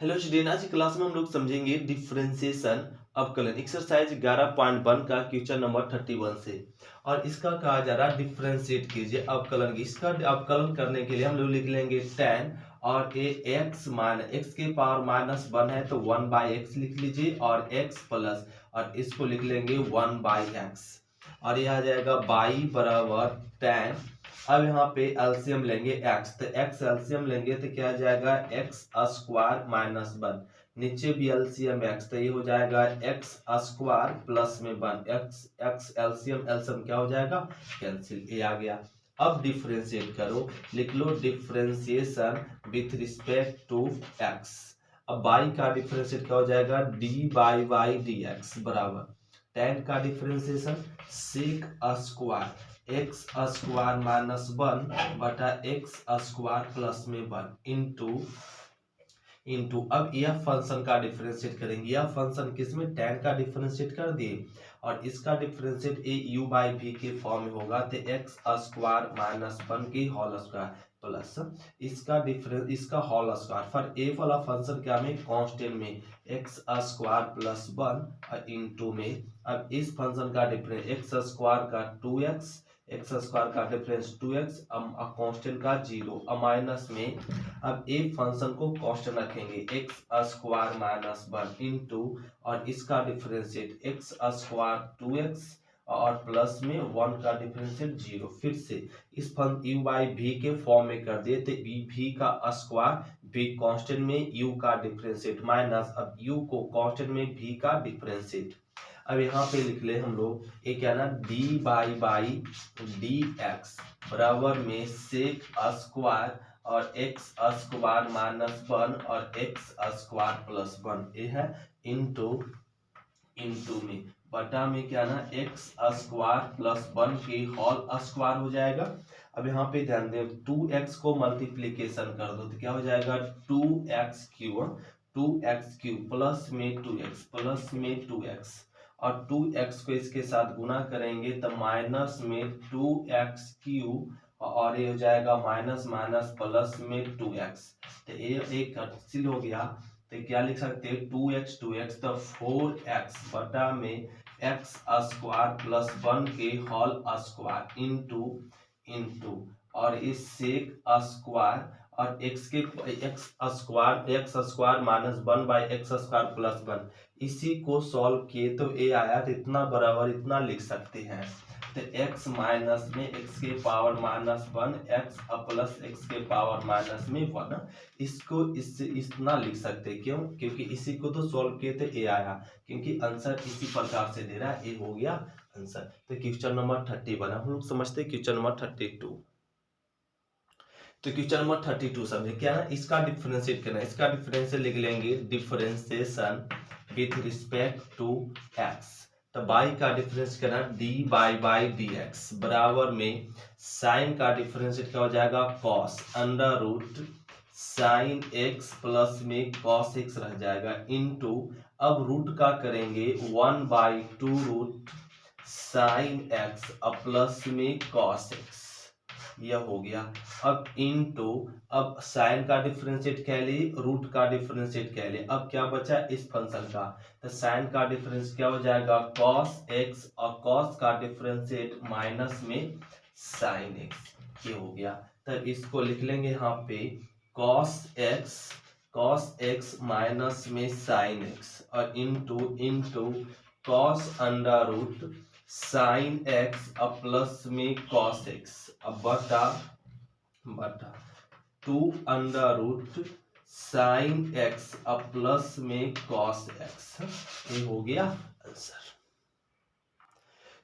Hello student, आज की class में हम लोग समझेंगे डिफरेंशिएशन अवकलन एक्सरसाइज 11.1 का क्वेश्चन नंबर 31 से। और इसका कहा जा रहा है डिफरेंशिएट कीजिए अवकलन की। इसका अवकलन करने के लिए हम लोग लिख लेंगे tan और ये x के पावर -1 है तो 1/x लिख लीजिए और x प्लस और इसको लिख लेंगे 1/x और यह आ जाएगा y बराबर tan। अब यहाँ पे एलसीएम लेंगे x, तो x एलसीएम लेंगे तो क्या आ जाएगा x स्क्वायर -1। नीचे भी एलसीएम x, तो ये हो जाएगा x स्क्वायर प्लस में 1 x एलसीएम एलसीएम क्या हो जाएगा कैंसिल, ये आ गया। अब डिफरेंशिएट करो, लिख लो differentiation with respect to x। अब y का डिफरेंशिएट क्या हो जाएगा dy डी एक्स बराबर tan का differentiation sec square x square -1 बटा x स्क्वायर प्लस में 1 इंटू अब यह फंक्शन का डिफरेंशिएट करेंगे। यह फंक्शन किसमें tan का डिफरेंशिएट कर दिए और इसका differentiate a u by v के फॉर्म में होगा तो x स्क्वायर -1 की होल स्क्वायर प्लस इसका होल स्क्वायर फॉर a वाला फंक्शन क्या में कांस्टेंट में x स्क्वायर प्लस 1 इंटू में अब इस फंक्शन का डिफरेंस एक्स स्क्वायर का 2x एक्स स्क्वायर का डिफरेंस 2x कांस्टेंट का 0 माइनस में अब एक फंक्शन को कांस्टेंट रखेंगे एक्स स्क्वायर -1 इंटू और इसका डिफरेंशिएट एक्स स्क्वायर 2x और प्लस में 1 का डिफरेंशिएट 0। फिर से इस फंक्शन u बाई v के फॉर्म में कर दिए तो v का स्क्वायर v कांस्टेंट में u का डिफरेंशिएट माइनस अब u को कांस्टेंट में v का डिफरेंशिएट। अब यहाँ पे लिख ले हम लोग ये क्या ना dy बाई डी एक्स बराबर में सेक स्क्वायर और x स्क्वायर -1 और x स्क्वायर प्लस 1 ये है इंटू में बटा में क्या ना x स्क्वायर प्लस 1 की होल स्क्वायर हो जाएगा। अब यहाँ पे ध्यान दें 2x को मल्टीप्लीकेशन कर दो तो क्या हो जाएगा 2x क्यूब प्लस में 2x और 2x को इसके साथ गुना करेंगे तो माइनस में 2x क्यूब और ये हो जाएगा माइनस माइनस प्लस में 2x तो ये एक कैंसिल हो गया तो क्या लिख सकते हैं 2x तो 4x बटा में x स्क्वायर प्लस 1 के होल स्क्वायर इंटू और इस सेक स्क्वायर और x square -1 by x square plus 1 इसी को सॉल्व किए तो ये आया तो इतना बराबर इतना लिख सकते हैं तो x माइनस में x के पावर -1 x प्लस x के पावर माइनस में 1 इसको इससे इतना लिख सकते हैं। क्यों? क्योंकि इसी को तो सॉल्व किए थे ये आया क्योंकि आंसर इसी प्रकार से दे रहा है, ये हो गया आंसर। तो क्वेश्चन नंबर 31 हम लोग समझते हैं क्वेश्चन नंबर 32। तो क्वेश्चन नंबर 32 समझे क्या ना इसका डिफरेंशिएट करना है। इसका डिफरेंशियल लिख लेंगे differentiation with respect to x। तो y का डिफरेंस करना dy बाई डी एक्स बराबर में साइन का डिफरेंशिएट क्या हो जाएगा cos under root sine x plus में cos x रह जाएगा इंटू अब रूट का करेंगे 1/2 रूट साइन x प्लस में cos x यह हो गया। अब इनटू अब साइन का डिफरेंशिएट कह ली रूट का डिफरेंशिएट कह ली अब क्या बचा इस फंक्शन का तो साइन का डिफरेंस क्या हो जाएगा cos x और cos का डिफरेंशिएट माइनस में साइन x ये हो गया। तब इसको लिख लेंगे यहाँ पे cos x माइनस में साइन x और into cos under root sine x अब प्लस में cos x अब बटा 2 अंडर रूट साइन x अब प्लस में cos x ये हो गया आंसर।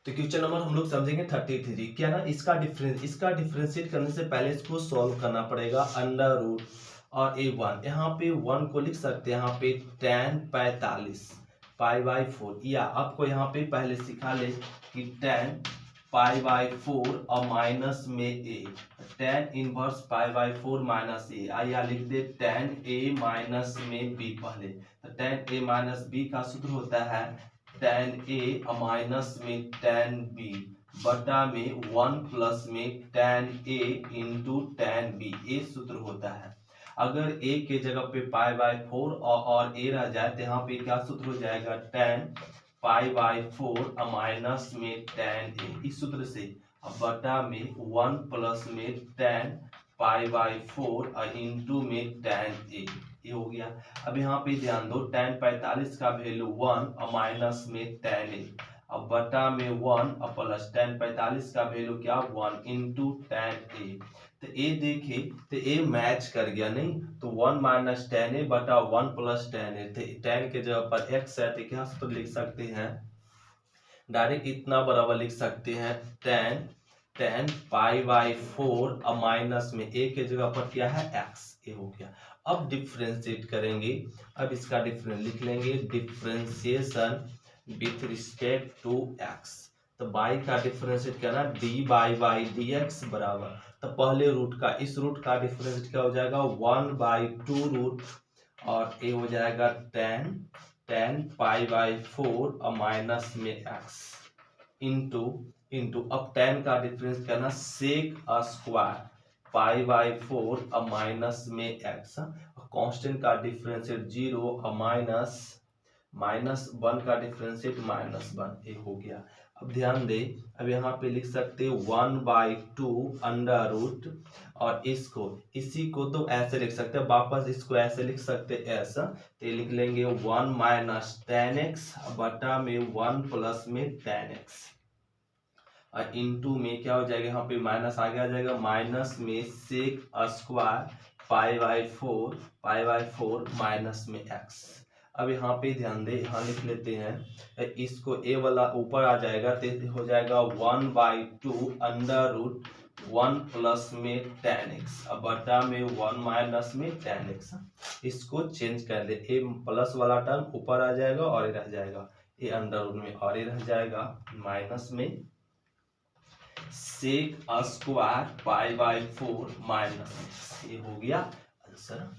तो क्वेश्चन नंबर हम लोग समझेंगे 33 क्या ना इसका डिफरेंशिएट करने से पहले इसको सॉल्व करना पड़ेगा अंडर रूट और a1 यहाँ पे 1 को लिख सकते हैं यहाँ पे tan 45 π/4 या आपको यहाँ पे पहले सिखा ले कि tan π/4 और माइनस में a tan inverse π/4 minus a या लिख दे tan a माइनस में b पहले तो tan a माइनस b का सूत्र होता है tan a माइनस में tan b बटा में 1 प्लस में tan a into tan b ये सूत्र होता है। अगर a के जगह पे π/4 और a रह जाए तो यहाँ पे क्या सूत्र हो जाएगा, tan π/4 माइनस में tan a, इस सूत्र से अब बटा में 1 प्लस में tan π/4 इंटू में tan a, ये हो गया। अब यहाँ पे ध्यान दो, tan 45 का वैल्यू 1 और माइनस में tan a, अब बटा में 1 और प्लस tan 45 का वैल्यू क्या 1 इंटू tan a, तो a देखे तो a मैच कर गया, नहीं तो 1 माइनस tan a बटा 1 प्लस tan a, तो tan के जगह पर x है तो क्या तो लिख सकते हैं, डायरेक्ट इतना बराबर लिख सकते हैं tan π/4 और माइनस में a के जगह पर क्या है x, ये हो गया। अब डिफरेंशिएट करेंगे, अब इसका डिफरेंस लिख लेंगे, differentiation with respect to x, तो y का डिफरेंशिएट करना dy/dx बराबर, तो पहले रूट का इस रूट का डिफरेंशिएट क्या हो जाएगा 1/2 रूट और ये हो जाएगा tan π/4 और माइनस में x इंटू अब tan का डिफरेंस करना sec स्क्वायर π/4 और माइनस में x, कांस्टेंट का डिफरेंशिएट 0 और -1 का डिफरेंशिएट -1, ये हो गया। अब ध्यान दे, अब यहाँ पे लिख सकते 1/2 अंडर रूट और इसी को तो ऐसे लिख सकते हैं, वापस इसको ऐसे लिख सकते ऐसा, तो लिख लेंगे 1 माइनस tan x बटा में 1 प्लस में tan x और इंटू में क्या हो जाएगा, यहाँ पे माइनस आगे आ जाएगा, माइनस में sec स्क्वायर π/4 माइनस में x। अब यहाँ पे ध्यान दे, यहाँ लिख लेते हैं, इसको a वाला ऊपर आ जाएगा तो हो जाएगा 1/2 अंडर रूट 1 प्लस में tan x अब बटा में 1 माइनस में tan x। इसको चेंज कर दे, a प्लस वाला टर्म ऊपर आ जाएगा और ये रह जाएगा a अंडर रूट में और ये रह जाएगा माइनस में sec स्क्वायर π/4 माइनस, ये हो गया आंसर।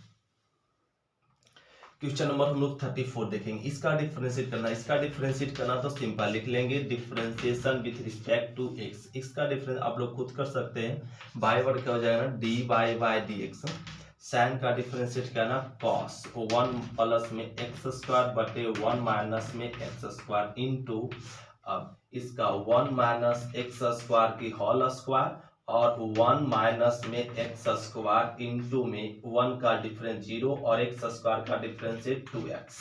क्वेश्चन नंबर हम लोग 34 देखेंगे, इसका डिफरेंशिएट करना तो सिंपल लिख लेंगे, differentiation with respect to x, इसका डिफरेंस आप लोग खुद कर सकते हैं, बाय वर्ड क्या हो जाएगा ना dy/dx, sin का डिफरेंशिएट करना cos 1 प्लस में x स्क्वायर बटे 1 माइनस में x स्क्वायर इंटू अब इसका 1 माइनस x स्क्वायर की होल स्क्वायर और 1 माइनस में x स्क्वायर इंटू में 1 का डिफरेंस 0 और x स्क्वायर का डिफरेंस है 2x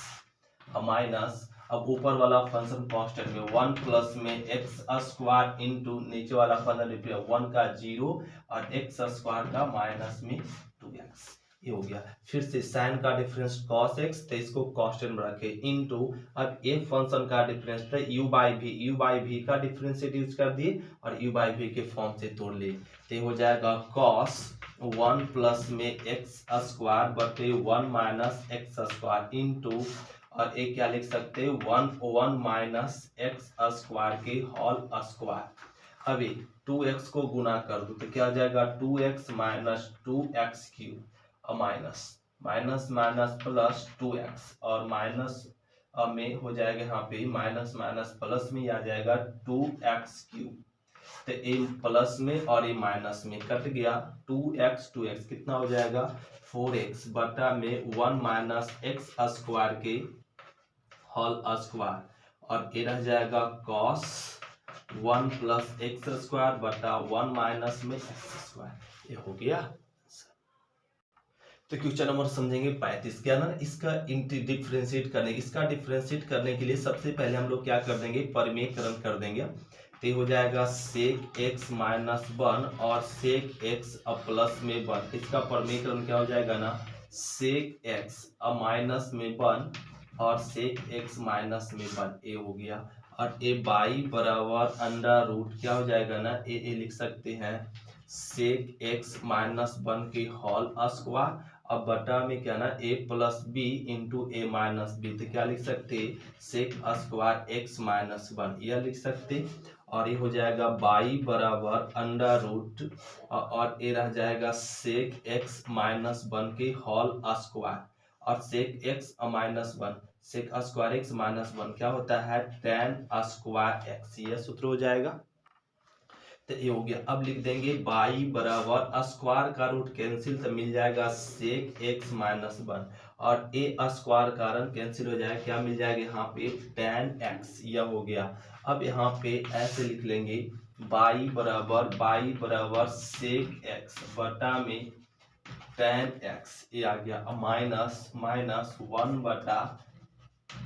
माइनस अब ऊपर वाला फंक्शन कांस्टेंट में 1 प्लस में x स्क्वायर इंटू नीचे वाला फंक्शन 1 का 0 और x स्क्वायर का माइनस में 2x, ये हो गया। फिर से साइन का डिफरेंस cos x, तो इसको कांस्टेंट रखे इंटू अब ए फंक्शन का डिफरेंस था u/v का डिफरेंशिएट यूज कर दिए और u/v के फॉर्म से तोड़ लिए, तो हो जाएगा cos 1 प्लस में x स्क्वायर बटे 1 माइनस x स्क्वायर इंटू और एक क्या लिख सकते हैं 1 माइनस x स्क्वायर के होल स्क्वायर। अभी 2x को गुना कर दो तो क्या हो जाएगा 2x माइनस 2x क्यूब और माइनस प्लस 2x और माइनस में हो जाएगा यहाँ पे माइनस प्लस में आ जाएगा 2x क्यूब, तो ए प्लस में और ए माइनस में कट गया 2x कितना हो जाएगा 4x बटा में 1 माइनस x स्क्वायर के होल स्क्वायर और ये रह जाएगा cos 1 प्लस x स्क्वायर बटा 1 माइनस में x स्क्वायर, ये हो गया। तो क्वेश्चन नंबर समझेंगे 35 क्या ना, इसका डिफरेंशिएट करने के लिए सबसे पहले हम लोग क्या कर देंगे परिमेयकरण कर देंगे, तो हो जाएगा sec x माइनस 1 और sec x प्लस में 1, इसका परिमेयकरण क्या हो जाएगा ना sec x माइनस में 1 और sec x माइनस में 1, ये हो गया। और ए बाई बराबर अंडर रूट क्या हो जाएगा ना ए लिख सकते हैं sec x माइनस 1 की होल स्क्वायर अब बटा में क्या ना a plus B into A minus B, तो क्या लिख सकते sec स्क्वायर x माइनस 1 यह लिख सकते और ये हो जाएगा बाई बराबर अंडर रूट और ये रह जाएगा sec x माइनस 1 की होल स्क्वायर और sec x minus 1 sec square x minus 1 क्या होता है tan स्क्वायर x, यह सूत्र हो जाएगा। तो ये हो गया। अब लिख देंगे बाई बराबर स्क्वायर का रूट कैंसिल तो मिल जाएगा सेक एक्स माइनस वन, और ए स्क्वायर कारण कैंसिल हो जाएगा, क्या मिल जाएगा यहाँ पे टेन एक्स, यह हो गया। अब यहाँ पे ऐसे लिख लेंगे बाई बराबर सेक एक्स बटा में टेन एक्स, ये आ गया। अब माइनस वन बटा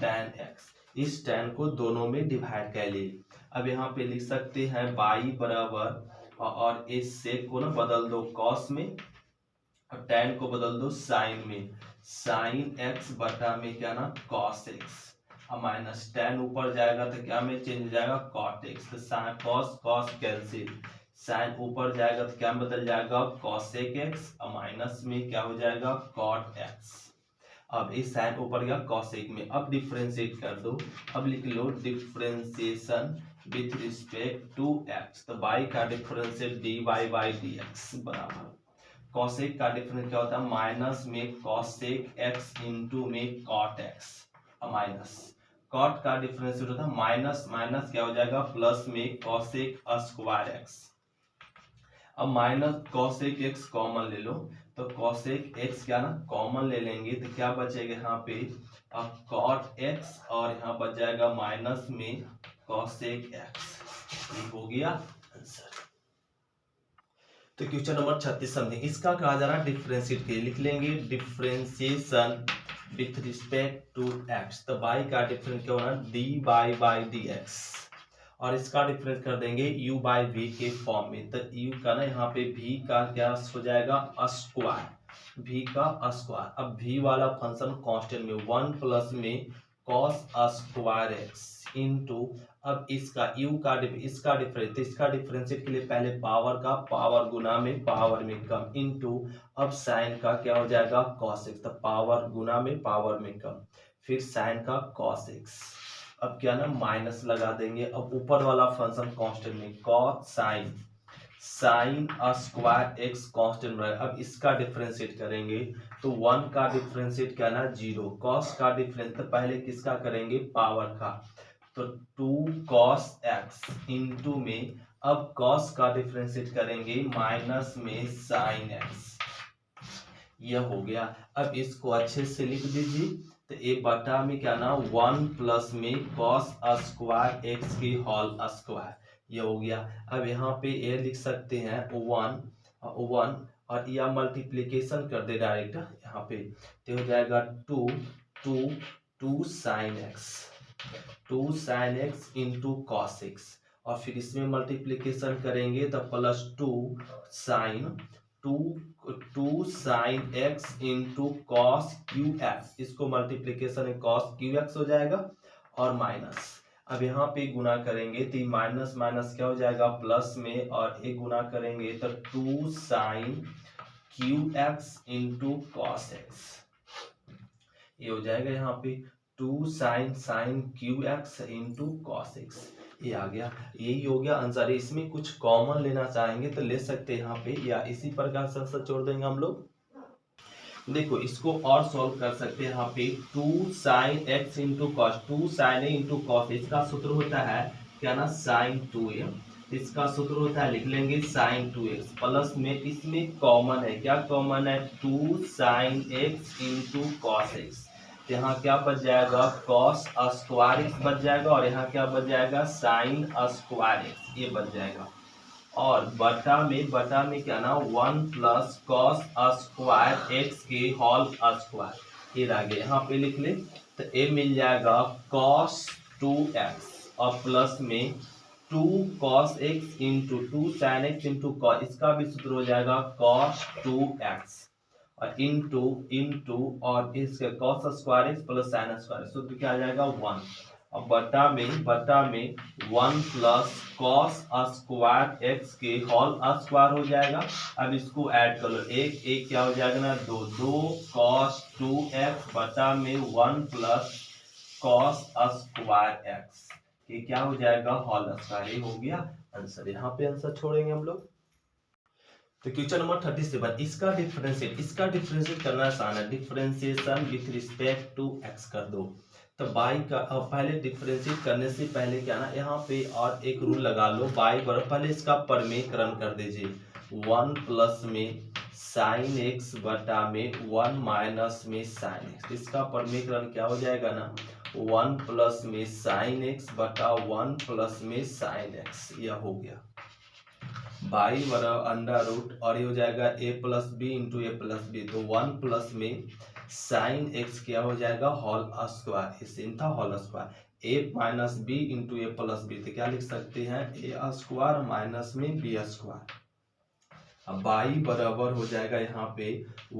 टेन एक्स, इस टेन को दोनों में डिवाइड कर लिए। अब यहाँ पे लिख सकते हैं बाई बराबर और इस सेक को ना बदल दो कॉस में, और टेन को बदल दो साइन में, साइन एक्स बटा में क्या ना कॉस एक्स। अब माइनस टेन ऊपर जाएगा तो क्या में चेंज हो जाएगा कॉट एक्स, तो sine cos cos cancel, sine ऊपर जाएगा तो क्या बदल जाएगा कॉसेक एक्स, और माइनस में क्या हो जाएगा कॉट एक्स। अब इस साइन ऊपर गया कॉसेक में, अब डिफरेंशिएट कर दो। अब लिख लो differentiation with respect to x, तो बाई का differentiate d y by D x बराबर कॉसेक का डिफरेंस क्या होता है माइनस में कॉसेक एक्स इंटू में कॉट एक्स, माइनस कॉट का डिफरेंस होता है माइनस माइनस क्या हो जाएगा प्लस में कॉसेक स्क्वायर एक्स। अब माइनस कॉसेक एक्स कॉमन ले लो, तो कॉसेक एक्स क्या ना कॉमन ले लेंगे तो क्या बचेगा यहाँ पे अब कॉट एक्स, और यहाँ बच जाएगा माइनस में कॉसेक एक्स, हो गया आंसर। तो क्वेश्चन नंबर 36 समझे, इसका कहा जा रहा है डिफरेंशिएट के, लिख लेंगे differentiation with respect to x, तो बाई का डिफरेंस क्या होना डी बाई डी एक्स, और इसका डिफरेंस कर देंगे u बाई वी के फॉर्म में, तो u का ना यहाँ पे v का क्या हो जाएगा स्क्वायर, v का स्क्वायर। अब v वाला फंक्शन कांस्टेंट में 1 प्लस में कॉस स्क्वायर एक्स इंटू, अब इसका u का इसका डिफरेंस, तो इसका डिफरेंशिएट के लिए पहले पावर का पावर गुना में पावर में कम इंटू, अब साइन का क्या हो जाएगा कॉस एक्स, तो पावर गुना में पावर में कम, फिर साइन का कॉस एक्स। अब क्या ना माइनस लगा देंगे, अब ऊपर वाला फंक्शन कांस्टेंट में cos sine sine square x constant रहेगा। अब इसका डिफरेंशिएट करेंगे तो 1 का डिफरेंशिएट क्या ना 0, कॉस का डिफरेंस तो पहले किसका करेंगे पावर का, तो 2 कॉस एक्स इंटू में, अब कॉस का डिफरेंशिएट करेंगे माइनस में साइन एक्स, यह हो गया। अब इसको अच्छे से लिख दीजिए, तो ए बटा में क्या ना 1 प्लस में कॉस स्क्वायर एक्स की होल स्क्वायर, ये हो गया। अब यहाँ पे ए लिख सकते हैं 1 और या मल्टीप्लिकेशन कर दे डायरेक्ट यहाँ पे, तो हो जाएगा 2 sine x into cos x, और फिर इसमें मल्टीप्लिकेशन करेंगे तो plus 2 sine x into cos Q x, इसको मल्टीप्लीकेशन में कॉस क्यू एक्स हो जाएगा, और माइनस, अब यहाँ पे गुना करेंगे तो माइनस माइनस क्या हो जाएगा प्लस में, और एक गुना करेंगे तो 2 sine Q X into cos X, ये हो जाएगा यहाँ पे 2 sine Q X into cos X, ये आ गया। यही हो गया आंसर। इसमें कुछ कॉमन लेना चाहेंगे तो ले सकते हैं यहाँ पे, या इसी प्रकार से छोड़ देंगे हम लोग। देखो इसको और सॉल्व कर सकते हैं यहाँ पे 2 sine x into cos, 2 sine a into cos, इसका सूत्र होता है क्या ना साइन 2a, इसका सूत्र होता है लिख लेंगे साइन 2x, प्लस में इसमें कॉमन है, क्या कॉमन है 2 sine x into cos x, यहाँ क्या बच जाएगा कॉस स्क्वायर एक्स बच जाएगा, और यहाँ क्या बच जाएगा साइन स्क्वायर एक्स, ये बच जाएगा, और बटा में क्या ना 1 प्लस कॉस स्क्वायर एक्स के होल स्क्वायर, ये रह गया। यहाँ पे लिख ले तो ए मिल जाएगा कॉस 2x, और प्लस में 2 cos x into 2 sine x into cos, इसका भी सूत्र हो जाएगा कॉस 2x, और इंटू और इसके cos square x plus sine square, सूत्र क्या आ जाएगा 1, और बटा में 1 प्लस कॉस स्क्वायर एक्स के होल स्क्वायर हो जाएगा। अब इसको ऐड कर लो, एक क्या हो जाएगा ना 2 कॉस 2x बटा में 1 प्लस कॉस स्क्वायर एक्स, ये क्या हो जाएगा होल स्क्वायर, ये हो गया आंसर। यहाँ पे आंसर छोड़ेंगे हम लोग। तो क्वेश्चन नंबर 37, इसका डिफरेंशिएट करना आसान है। Differentiation with respect to X कर दो। तो बाई का पहले डिफरेंशिएट करने से पहले क्या ना, यहाँ पे और एक रूल लगा लो। बाई बराबर पहले इसका परमेकरण कर दीजिए। 1 प्लस में साइन एक्स बटा में 1 माइनस में साइन एक्स। इसका परमेकरण क्या हो जाएगा ना, 1 प्लस में साइन एक्स बटा 1 प्लस में साइन एक्स। यह हो गया बाई बराबर अंडर रूट, और ये हो जाएगा a plus B into A plus B. तो 1 प्लस में साइन एक्स क्या हो जाएगा, होल स्क्वायर, इसे था whole square. a minus B into A plus B, तो क्या लिख सकते हैं, a स्क्वायर माइनस में बी स्क्वायर। अब बाई बराबर हो जाएगा यहाँ पे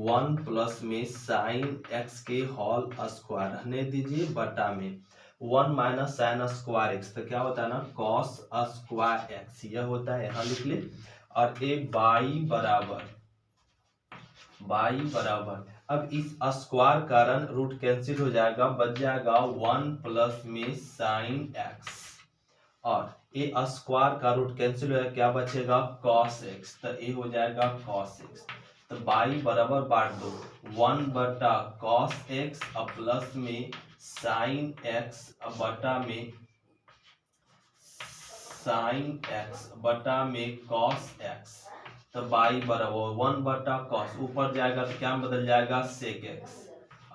1 प्लस में साइन एक्स के होल स्क्वायर रहने दीजिए बटा में 1 माइनस साइन स्क्वायर एक्स, तो क्या होता है ना, कॉस स्क्वायर एक्स। यह होता है, यहाँ लिख ले। और एक बाई बराबर अब इस स्क्वायर कारण रूट कैंसिल हो जाएगा, बच जाएगा 1 प्लस में साइन एक्स, और ए स्क्वायर का रूट कैंसिल हो जाएगा, क्या बचेगा, कॉस एक्स। तो ए हो जाएगा कॉस एक्स। तो बाई बराबर बांट दो, 1 बटा कॉस एक्स और प्लस में साइन एक्स बटा में साइन एक्स बटा में कॉस एक्स। तो बाई बराबर 1 बटा कॉस, ऊपर जाएगा तो क्या बदल जाएगा, सेक एक्स,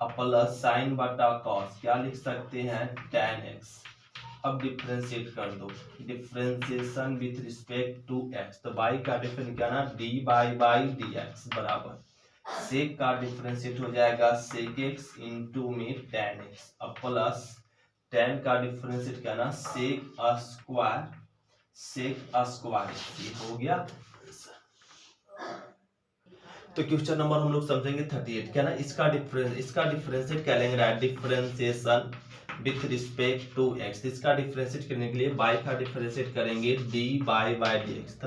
और प्लस साइन बटा कॉस, क्या लिख सकते हैं, tan एक्स। अब डिफरेंशिएट कर दो, differentiation with respect to x. तो बाई का डिफरेंस क्या ना, डी बाई डी एक्स बराबर सेक का डिफरेंशिएट हो जाएगा सेक एक्स इंटू में tan एक्स, अब प्लस tan का डिफरेंशिएट क्या ना, सेक स्क्वायर ये हो गया। तो क्वेश्चन नंबर हम लोग समझेंगे 38, क्या ना, इसका डिफरेंशिएट क्या लेंगे, differentiation with respect to x. इसका डिफरेंशिएट करने के लिए बाई का डिफरेंशिएट करेंगे d by D x,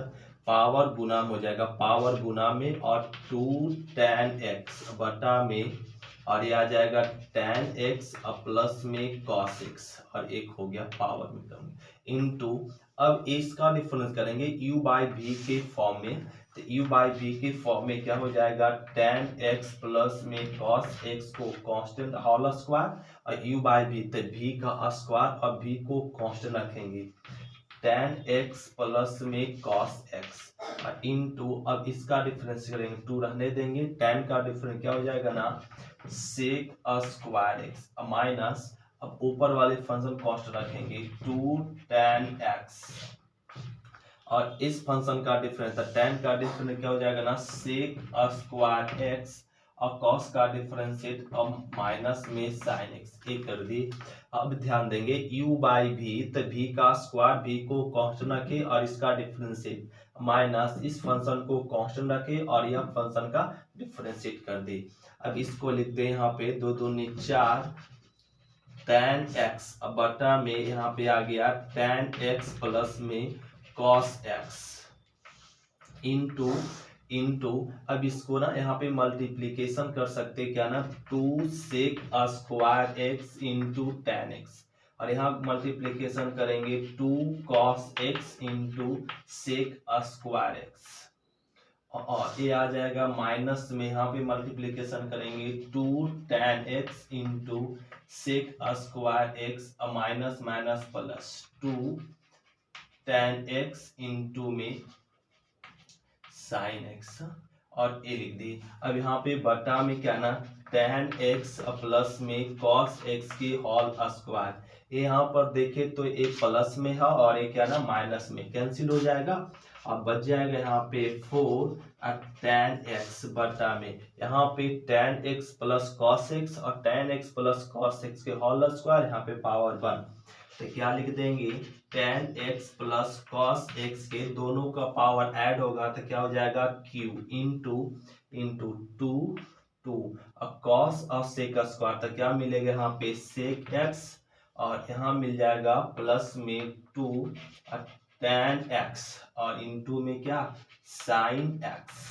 power गुना हो जाएगा, पावर गुना में और 2 tan एक्स बटा में, और ये आ जाएगा tan एक्स और प्लस में cos एक्स, और एक हो गया पावर में कम इनटू। अब इसका डिफरेंस करेंगे u बाई वी के फॉर्म में। तो u बाई वी के फॉर्म में क्या हो जाएगा, tan एक्स प्लस में cos एक्स को कांस्टेंट होल स्क्वायर, और u बाई वी, तो v का स्क्वायर और v को कांस्टेंट रखेंगे, tan एक्स प्लस में cos एक्स इनटू। अब इसका डिफरेंस करेंगे, 2 रहने देंगे, tan का डिफरेंस क्या हो जाएगा ना, सेक स्क्वायर एक्स माइनस, अब ऊपर वाले फंक्शन कॉस्ट रखेंगे 2 tan एक्स, और इस फंक्शन का डिफरेंस, tan का डिफरेंस क्या हो जाएगा ना, सेक स्क्वायर एक्स, और cos का डिफरेंशिएट अब माइनस में साइन एक्स, एक कर दी। अब ध्यान देंगे u बाई वी, तो v का स्क्वायर v को कांस्टेंट रखे, और इसका डिफरेंशिएट माइनस इस फंक्शन को कांस्टेंट रखे, और यह फंक्शन का डिफरेंशिएट कर दे। अब इसको लिखते हैं यहाँ पे 2 दूनी 4 tan एक्स बटा में, यहाँ पे आ गया tan एक्स प्लस में cos एक्स इनटू। अब इसको ना यहाँ पे मल्टीप्लीकेशन कर सकते, क्या ना, 2 sec square X into tan X, और यहाँ मल्टीप्लीकेशन करेंगे 2 cos X into sec square X, और ये आ जाएगा माइनस में, यहाँ पे मल्टीप्लीकेशन करेंगे 2 tan X into sec square X, minus minus plus 2 tan X into में साइन एक्स, और ए लिख दी। अब यहाँ पे बटा में क्या ना, tan एक्स प्लस में cos एक्स की होल स्क्वायर। यहाँ पर देखे तो एक प्लस में है और एक क्या ना माइनस में, कैंसिल हो जाएगा, अब बच जाएगा यहाँ पे 4 tan एक्स बटा में, यहाँ पे tan x plus cos x और tan x plus cos x के होल स्क्वायर, यहाँ पे पावर 1, तो क्या लिख देंगे, tan x plus cos x के दोनों का पावर ऐड होगा तो क्या हो जाएगा, q इंटू 2 और cos और sec स्क्वायर, तो क्या मिलेगा यहाँ पे sec x, और यहाँ मिल जाएगा प्लस में 2 tan x, और इनटू में क्या, sin x।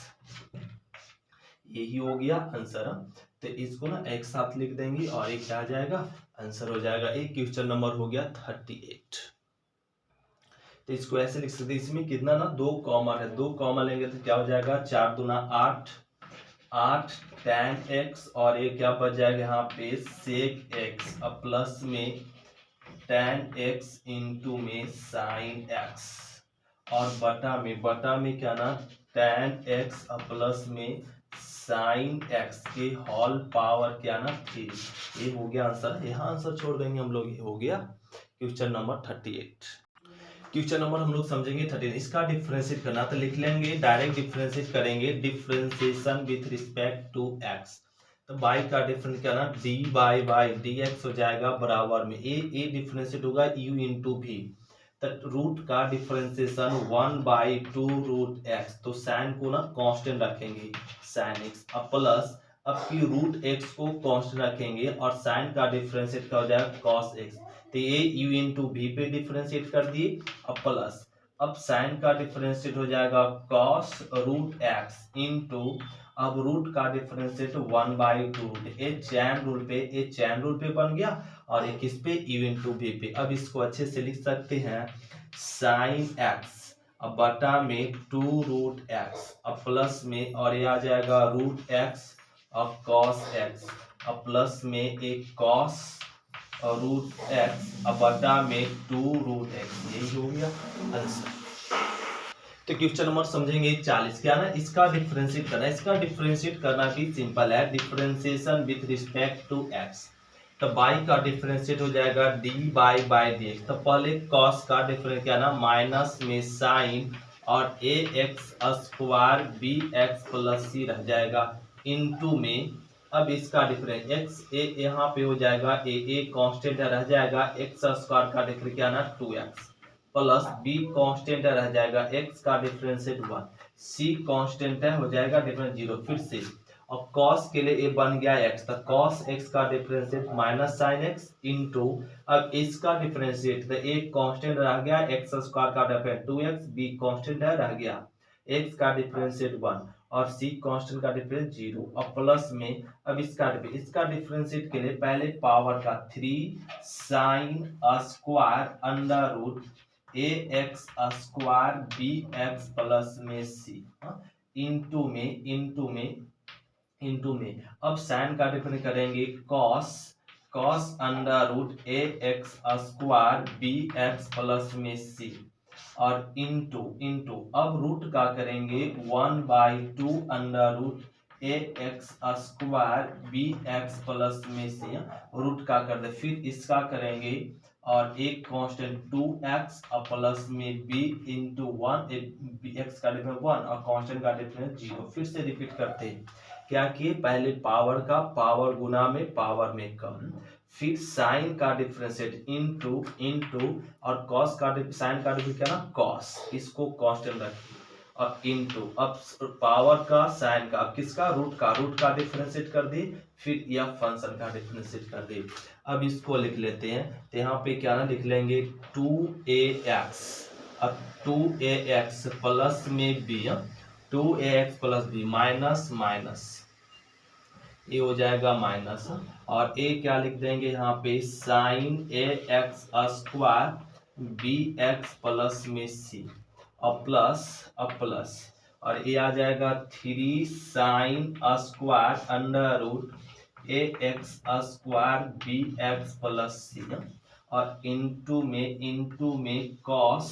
यही हो गया आंसर। तो इसको ना एक साथ लिख देंगे और एक क्या आ जाएगा, आंसर हो जाएगा। एक क्वेश्चन नंबर हो गया 38। तो इसको ऐसे लिख सकते हैं, इसमें कितना ना 2 कॉमन है, 2 कॉमन लेंगे तो क्या हो जाएगा 4 दूना 8, 8 tan x और ये क्या बच जाएगा यहाँ पे sec x, अब प्लस में tan x इंटू में sin x और बटा में क्या ना tan x और प्लस में sin x के होल पावर क्या ना 3। ये हो गया आंसर, यहाँ आंसर छोड़ देंगे हम लोग, ये हो गया क्वेश्चन नंबर 38। क्वेश्चन नंबर हम लोग समझेंगे 13। इसका डिफरेंशिएट करना तो लिख लेंगे, डायरेक्ट डिफरेंशिएट करेंगे, differentiation with respect to x। तो y का डिफरेंस क्या ना dy बाई dx हो जाएगा बराबर में a डिफरेंशिएट होगा u इंटू v। तो रूट का डिफरेंशिएशन 1/2 √x, तो साइन को ना कांस्टेंट रखेंगे साइन x, अब प्लस अब की रूट x को कांस्टेंट रखेंगे और साइन का डिफरेंशिएट क्या हो जाएगा cos x। तो ये u इंटू वी पे डिफरेंशिएट कर दिए, अब प्लस अब साइन का डिफरेंशिएट हो जाएगा cos √x इंटू अब रूट का डिफरेंशिएट 1/2, ये चैन रूल पे बन गया और एक इस पे u इंटू वी पे। अब इसको अच्छे से लिख सकते हैं साइन x अब बटा में 2 √x अब प्लस में और ये आ जाएगा √x अब cos x अब प्लस में एक cos और √x अब बटा में 2 √x, यही हो गया आंसर। तो क्वेश्चन नंबर समझेंगे 40। क्या ना इसका डिफरेंशिएट करना है, इसका डिफरेंशिएट करना भी सिंपल है, differentiation with respect to x। तो y का डिफरेंशिएट हो जाएगा dy बाई dx। तो पहले cos का डिफरेंस क्या ना माइनस में साइन और ax square bx plus c रह जाएगा इनटू में अब इसका डिफरेंस x ए यहाँ पे हो जाएगा ए कांस्टेंट रह जाएगा, x स्क्वायर का डिफरेंस क्या ना 2x प्लस b कांस्टेंट रह जाएगा, x का डिफरेंशिएट 1, c कांस्टेंट है हो जाएगा डिफरेंस 0। फिर से अब cos के लिए a बन गया x, तो cos x का differentiate minus sin x into अब इसका डिफरेंशिएट तो a कांस्टेंट रह गया, x स्क्वायर का डिफरेंस 2x, b कांस्टेंट है रह गया, x का डिफरेंशिएट 1 और c कांस्टेंट का डिफरेंस 0 और प्लस में अब इसका डिफरेंशिएट के लिए पहले पावर का 3 sin square under root ax square bx plus में c इंटू में अब साइन का डिफरेंस करेंगे cos under root ax square bx plus में c और इंटू अब रूट का करेंगे 1/2 under root ax square bx plus में c, रूट का कर दे, फिर इसका करेंगे और एक कांस्टेंट 2x और प्लस में b इंटू 1, x का डिफरेंस 1 और कांस्टेंट का डिफरेंस 0। फिर से रिपीट करते हैं, क्या किए पहले पावर का पावर गुना में पावर में कम, फिर साइन का डिफरेंशिएट इंटू और cos का साइन का डिफरेंस क्या ना cos, इसको कांस्टेंट रखिए और इंटू अब पावर का साइन का अब किसका रूट का डिफरेंशिएट कर दी, फिर यह फंक्शन का डिफरेंशिएट कर दी। अब इसको लिख लेते हैं, तो यहाँ पे क्या ना लिख लेंगे 2ax, अब 2ax प्लस में b, 2ax plus b minus ये हो जाएगा माइनस और a क्या लिख देंगे यहाँ पे sine ax square bx plus में c और प्लस और ये आ जाएगा 3 sine square under root ax square bx plus c और इंटू में cos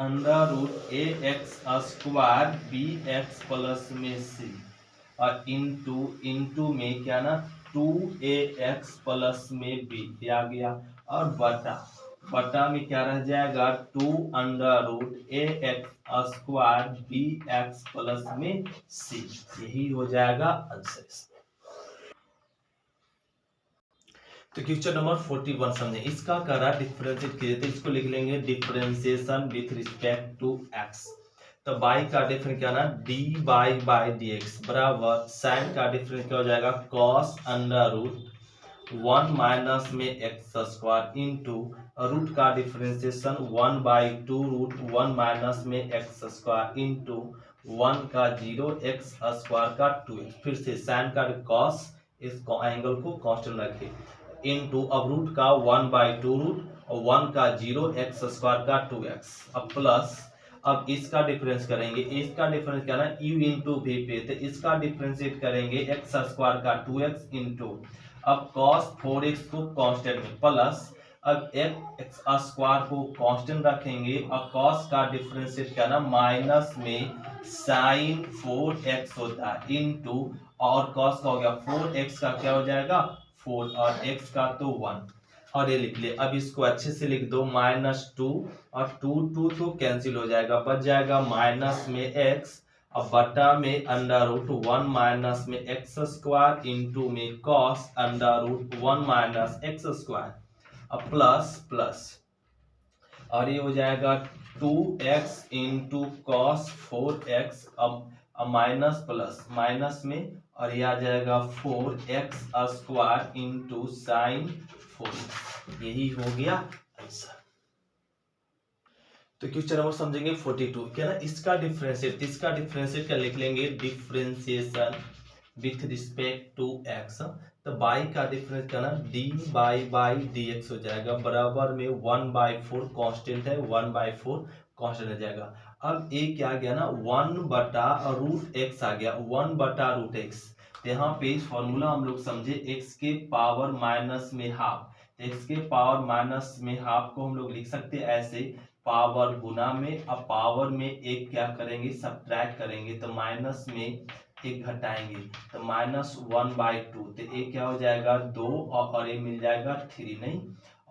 under root ax square bx plus में c और इंटू में क्या ना 2ax प्लस में b आ गया और बटा में क्या रह जाएगा 2 under root ax square bx plus में c, यही हो जाएगा आंसर। तो क्वेश्चन नंबर 41 समझे, इसका करा डिफरेंशिएट कीजिए, तो इसको लिख लेंगे differentiation with respect to x। तो y का डिफरेंस क्या ना dy बाई dx बराबर साइन का डिफरेंस क्या हो जाएगा cos अंडर रूट 1 माइनस में x स्क्वायर इंटू रूट का डिफरेंशिएशन 1/2 रूट 1 माइनस में x स्क्वायर इंटू 1 का 0 x स्क्वायर का 2x। फिर से साइन का cos इस एंगल को कांस्टेंट रखें, इंटू अब रूट का 1/2 रूट और 1 का 0 एक्स स्क्वायर का 2x अब प्लस अब इसका डिफरेंस करेंगे, इसका डिफरेंस क्या ना u इंटू वी पे, तो इसका डिफरेंशिएट करेंगे एक्स स्क्वायर का 2x इंटू अब cos 4x को कांस्टेंट में प्लस अब एक्स स्क्वायर को कांस्टेंट रखेंगे और cos का डिफरेंशिएट क्या ना माइनस में sin 4x होता है इंटू और cos का हो गया 4x का क्या हो जाएगा 4 और x का तो 1 और ये लिख ले। अब इसको अच्छे से लिख दो -2 और 2 तो कैंसिल हो जाएगा, बच जाएगा माइनस में x और बटा में √1 माइनस में x स्क्वायर इंटू में cos √1 माइनस x स्क्वायर अब प्लस और ये हो जाएगा 2x इंटू कॉस 4x अब माइनस प्लस माइनस में और ये आ जाएगा 4x square into sine 4x। यही हो गया आंसर। तो क्वेश्चन नंबर समझेंगे 42 क्या ना इसका डिफरेंशिएट क्या लिख लेंगे differentiation with respect to x। तो बाई का डिफरेंस क्या ना बाई dx हो जाएगा बराबर में 1/4 कांस्टेंट है 1/4 कांस्टेंट हो जाएगा। अब ए क्या आ गया ना 1/√x आ गया 1/√x। तो यहाँ पे फॉर्मूला हम लोग समझे x के पावर माइनस में हाफ, x के पावर माइनस में हाफ को हम लोग लिख सकते हैं ऐसे पावर गुना में अब पावर में एक क्या करेंगे सब्ट्रैक्ट करेंगे तो माइनस में एक घटाएंगे तो -1/2 तो ये क्या हो जाएगा 2 और ये मिल जाएगा 3 नहीं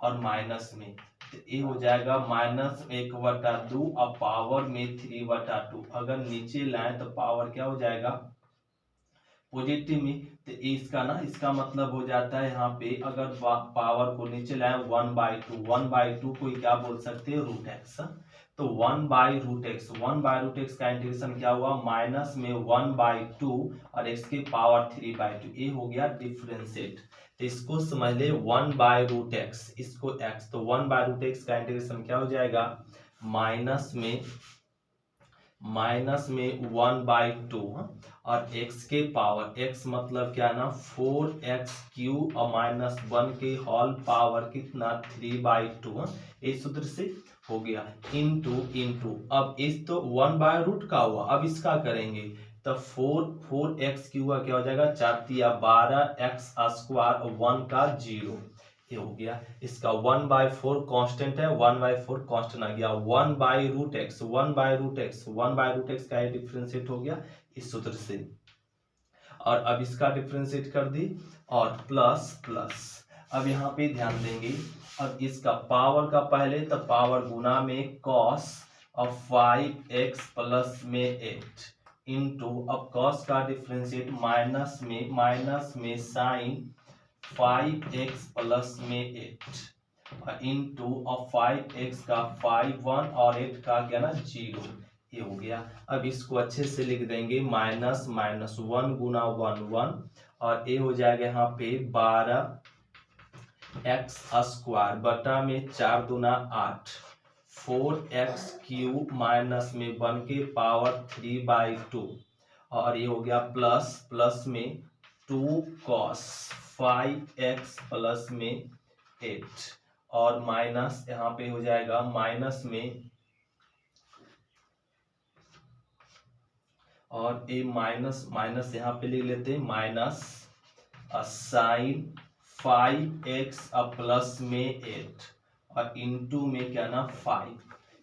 और माइनस में तो ये हो जाएगा -1/2 और पावर में 3/2। अगर नीचे लाएं तो पावर क्या हो जाएगा पॉजिटिव में तो इसका मतलब हो जाता है यहाँ पे अगर पावर को नीचे लाएं 1/2 को क्या बोल सकते हैं √x। तो 1/√x का इंटीग्रेशन क्या हुआ माइनस में 1/2 और x के पावर 3/2 ये हो गया डिफरेंशिएट। तो इसको समझ ले 1/√x इसको x तो 1/√x का इंटीग्रेशन क्या हो जाएगा माइनस में 1/2 और x के पावर x मतलब क्या ना 4x³ और -1 के होल पावर कितना 3/2 इस सूत्र से हो गया इंटू अब इस तो 1/रूट का हुआ अब इसका करेंगे तो 4x³ का क्या हो जाएगा 4×12 x स्क्वायर 1 का 0 ये हो गया। इसका 1/4 कांस्टेंट है 1/4 कांस्टेंट आ गया 1/√x का डिफरेंशिएट हो गया इस सूत्र से और अब इसका डिफरेंशिएट कर दी और प्लस अब यहाँ पे ध्यान देंगे अब इसका पावर का पहले तो पावर गुना में cos और 5x प्लस में 8 इंटू अब cos का डिफरेंशिएट माइनस में sin 5x प्लस में 8 और इंटू और 5x का 5 1 और 8 का क्या ना 0 ये हो गया। अब इसको अच्छे से लिख देंगे -1 गुना 1 और ये हो जाएगा यहाँ पे 12x स्क्वायर बटा में 4 दूना 8 4x³ माइनस में 1 के पावर 3/2 और ये हो गया प्लस में 2 cos 5x प्लस में 8 और माइनस यहाँ पे हो जाएगा माइनस में और ये माइनस यहाँ पे लिख लेते हैं माइनस sin 5x प्लस में 8 और इंटू में क्या ना 5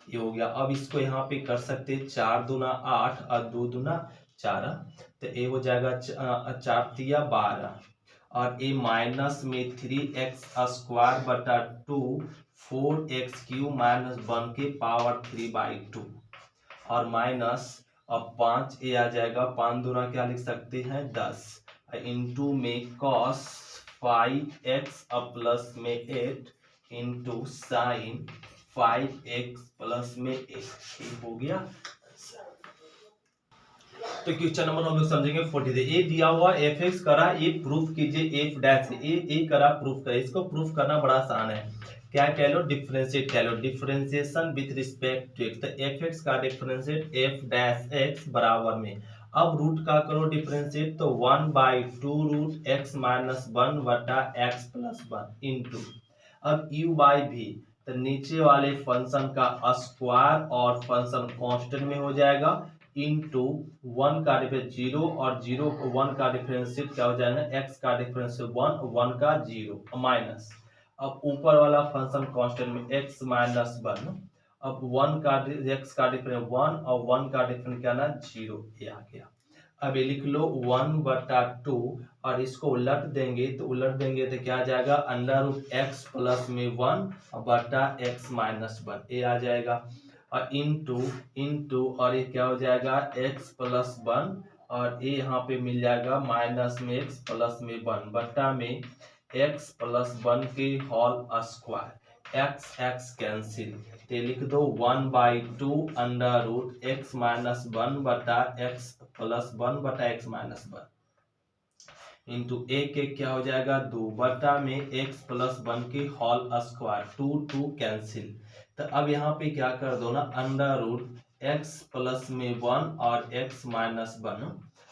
ये हो गया। अब इसको यहाँ पे कर सकते हैं 4 दूना 8 और 2 दूना 4 तो ये हो जाएगा 4×12 और ये माइनस में 3x स्क्वायर बटा 2 4x³ माइनस 1 के पावर 3/2 और माइनस अब 5 ये आ जाएगा 5 दूना क्या लिख सकते हैं 10 इंटू में cos 5x प्लस में 8 इंटू साइन 5x प्लस में 8 हो गया। तो क्वेश्चन नंबर हम लोग समझेंगे 43 ए दिया हुआ fx करा ये प्रूफ कीजिए f डैश ए करा प्रूफ करा इसको प्रूफ करना बड़ा आसान है क्या कह लो डिफरेंशिएट कह लो differentiation with respect to x तो fx का डिफरेंशिएट f डैश x बराबर में अब रूट का करो डिफरेंशिएट, तो 1/2 रूट एक्स माइनस 1 बटा एक्स प्लस 1 इंटू, अब u बाई भी, तो नीचे वाले फंक्शन का स्क्वायर और फंक्शन कांस्टेंट में हो जाएगा इंटू 1 का डिफरेंस 0 और 0 को 1 का डिफरेंशिएट क्या हो जाएगा, x का डिफरेंस 1 1 का 0 माइनस, अब ऊपर वाला फंक्शन कांस्टेंट में x माइनस 1, अब 1 का x का डिफरेंस 1 और 1 का डिफरेंस क्या ना 0, ये आ गया। अब ये लिख लो 1/2 और इसको उलट देंगे तो क्या आ जाएगा, अंडर रूट एक्स प्लस में 1 बटा एक्स माइनस 1, ये आ जाएगा, और इंटू और ये क्या हो जाएगा x प्लस 1 और ये यहाँ पे मिल जाएगा माइनस में x प्लस में 1 बटा में x प्लस 1 के होल स्क्वायर, x कैंसिल, तो लिख दो 1/2 अंडर रूट एक्स माइनस 1 बटा एक्स प्लस 1 बटा एक्स माइनस 1 इंटू एक क्या हो जाएगा 2 बटा में x प्लस 1 के होल स्क्वायर, 2 कैंसिल, तो अब यहाँ पे क्या कर दो ना, अंडर रूट x प्लस में 1 और x माइनस 1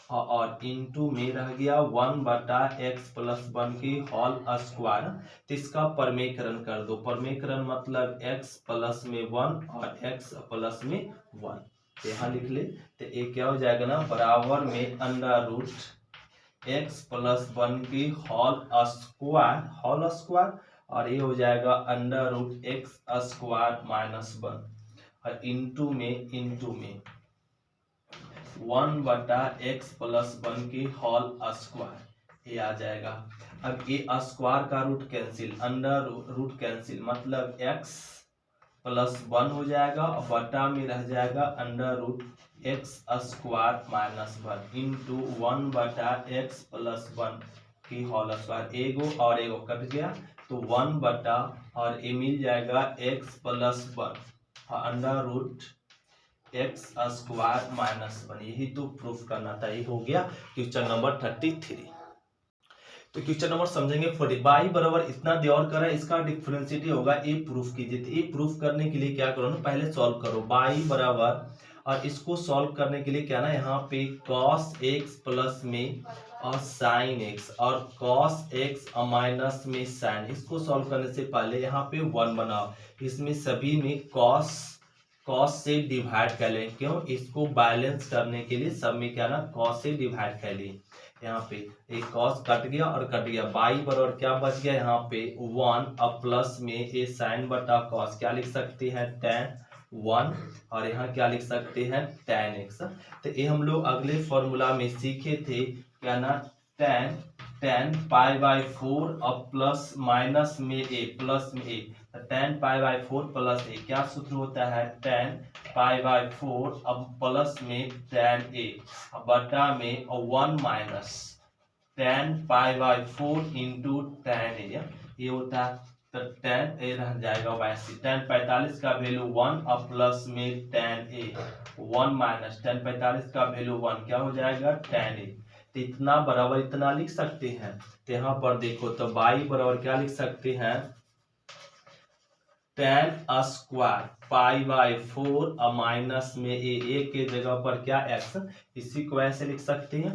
और इंटू में रह गया 1 बटा एक्स प्लस 1 की होल स्क्वायर, तो इसका परमेकरण कर दो, परमेकरण मतलब x प्लस में 1 और x प्लस में 1, तो यहाँ लिख ले, तो ये क्या हो जाएगा ना बराबर में अंडर रूट x प्लस 1 की होल स्क्वायर और ये हो जाएगा under root X square minus 1 और इंटू में 1 बटा एक्स प्लस 1 की होल स्क्वायर, ये आ जाएगा। अब ये स्क्वायर का root cancel, under root cancel मतलब x प्लस 1 हो जाएगा और बटा में रह जाएगा under root X square minus 1 into 1 बटा एक्स प्लस 1 की होल स्क्वायर, एगो और एगो कट गया तो 1 बटा और ये मिल जाएगा x plus 1 under root X square minus 1, यही तो प्रूफ करना था। ये हो गया क्वेश्चन नंबर 33। तो क्वेश्चन नंबर समझेंगे 40, बाई बराबर इतना दिया और करा, इसका डिफरेंशिएट होगा ए प्रूफ कीजिए, तो ए प्रूफ करने के लिए क्या करो ना, पहले सॉल्व करो बाई बराबर, और इसको सॉल्व करने के लिए क्या ना यहाँ पे cos x प्लस में और sin x और cos x माइनस में sin, इसको सॉल्व करने से पहले यहाँ पे 1 बनाओ, इसमें सभी में cos से डिवाइड कर लें, क्यों, इसको बैलेंस करने के लिए सब में क्या ना cos से डिवाइड कर लिए, यहाँ पे एक cos कट गया और कट गया, बाई बराबर क्या बच गया यहाँ पे 1 अब प्लस में ये sin बटा cos क्या लिख सकते हैं tan 1 और यहाँ क्या लिख सकते हैं tan x, तो ये हम लोग अगले फॉर्मूला में सीखे थे क्या ना tan π/4 अब प्लस माइनस में a प्लस में a, tan π/4 प्लस a क्या सूत्र होता है tan π/4 अब प्लस में tan a बटा में 1 minus tan π/4 into tan a, ये होता है, तो tan a रह जाएगा वैसे, tan 45 का वैल्यू 1 अब प्लस में tan a 1 माइनस tan 45 का वैल्यू 1 क्या हो जाएगा tan a, तो इतना बराबर इतना लिख सकते हैं, तो यहाँ पर देखो तो बाई बराबर क्या लिख सकते हैं tan स्क्वायर π/4 माइनस में a के जगह पर क्या x, इसी को ऐसे लिख सकते हैं।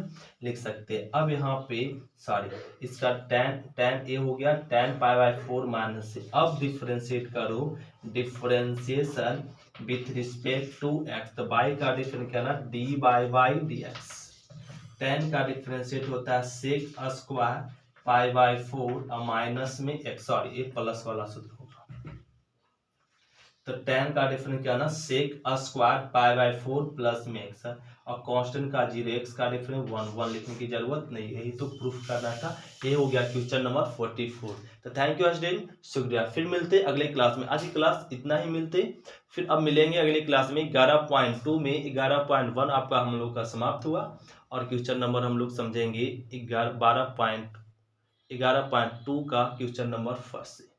अब यहाँ पे सॉरी इसका tan a हो गया tan π/4 माइनस से, अब डिफरेंशिएट करो, differentiation with respect to x, तो बाई का डिफरेंस क्या ना dy/dx, tan का डिफरेंशिएट होता है sec स्क्वायर π/4 माइनस में x, सॉरी ये प्लस वाला सूत्र होगा, तो tan का डिफरेंस क्या ना sec स्क्वायर π/4 प्लस में x और कांस्टेंट का 0, x का डिफरेंस 1 लिखने की जरूरत नहीं है, यही तो प्रूफ करना था। ये हो गया क्वेश्चन नंबर 44। तो थैंक यू स्टूडेंट, शुक्रिया, फिर मिलते अगले क्लास में, आज की क्लास इतना ही मिलते, फिर अब मिलेंगे अगली क्लास में 11.2 में 11.1 आपका हम लोग का समाप्त हुआ और क्वेश्चन नंबर हम लोग समझेंगे 11.2 का क्वेश्चन नंबर फर्स्ट से।